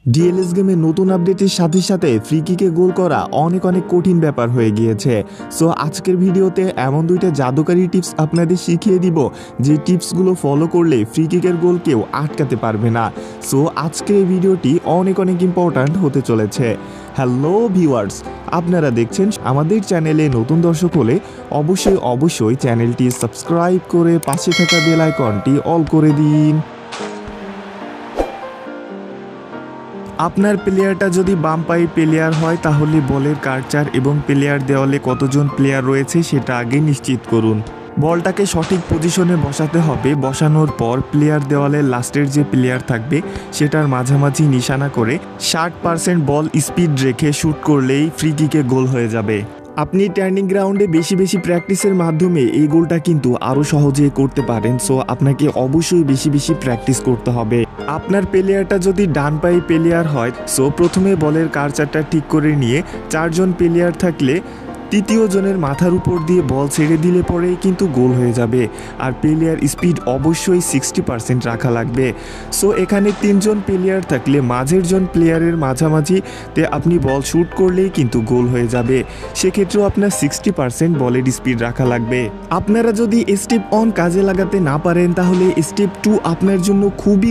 DLS গেমে নতুন আপডেটের সাথে সাথে ফ্রি কিকে গোল করা অনেক কঠিন ব্যাপার হয়ে গিয়েছে। সো আজকের ভিডিওতে এমন দুইটা জাদুকারী টিপস আপনাদের শিখিয়ে দিব যে টিপসগুলো ফলো করলে ফ্রি কিকের গোল কেউ আটকাতে পারবে না। সো আজকের এই ভিডিওটি অনেক ইম্পর্ট্যান্ট হতে চলেছে। হ্যালো ভিউয়ার্স, আপনারা দেখছেন আমাদের চ্যানেলে নতুন দর্শক হলে অবশ্যই চ্যানেলটি সাবস্ক্রাইব করে পাশে থাকা বেল আইকনটি অল করে দিন। আপনার প্লেয়ারটা যদি বাম পায়ে প্লেয়ার হয় তাহলে বলের কার্চার এবং প্লেয়ার দেওয়ালে কতজন প্লেয়ার রয়েছে সেটা আগে নিশ্চিত করুন। বলটাকে সঠিক পজিশনে বসাতে হবে। বসানোর পর প্লেয়ার দেওয়ালের লাস্টের যে প্লেয়ার থাকবে সেটার মাঝামাঝি নিশানা করে 60% বল স্পিড রেখে শ্যুট করলেই ফ্রি কিকে গোল হয়ে যাবে। আপনি টার্নিং গ্রাউন্ডে বেশি প্র্যাকটিসের মাধ্যমে এই গোলটা কিন্তু আরও সহজে করতে পারেন। সো আপনাকে অবশ্যই বেশি প্র্যাকটিস করতে হবে। আপনার প্লেয়ারটা যদি ডান পায়ে প্লেয়ার হয়, সো প্রথমে বলের কার্চারটা ঠিক করে নিয়ে 4 জন প্লেয়ার থাকলে তৃতীয় জনের মাথার উপর দিয়ে বল ছেড়ে দিলে পরেই কিন্তু গোল হয়ে যাবে। আর প্লেয়ার স্পিড অবশ্যই 60% রাখা লাগবে। সো এখানে 3 জন প্লেয়ার থাকলে মাঝের জন প্লেয়ারের মাঝামাঝিতে আপনি বল শ্যুট করলেই কিন্তু গোল হয়ে যাবে। সেক্ষেত্রেও আপনার 60% বলের স্পিড রাখা লাগবে। আপনারা যদি স্টেপ 1 কাজে লাগাতে না পারেন তাহলে স্টেপ 2 আপনার জন্য খুবই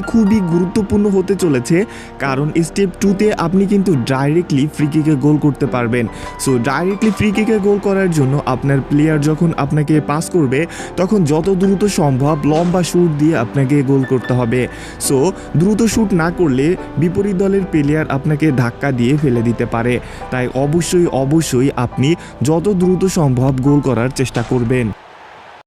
গুরুত্বপূর্ণ হতে চলেছে। কারণ স্টেপ 2তে আপনি কিন্তু ডাইরেক্টলি ফ্রি কিকে গোল করতে পারবেন। সো ডাইরেক্টলি ফ্রি কিকে গোল করার জন্য আপনার প্লেয়ার যখন আপনাকে পাস করবে তখন যত দ্রুত সম্ভব লম্বা শুট দিয়ে আপনাকে গোল করতে হবে। সো দ্রুত শুট না করলে বিপরীত দলের প্লেয়ার আপনাকে ধাক্কা দিয়ে ফেলে দিতে পারে। তাই অবশ্যই আপনি যত দ্রুত সম্ভব গোল করার চেষ্টা করবেন।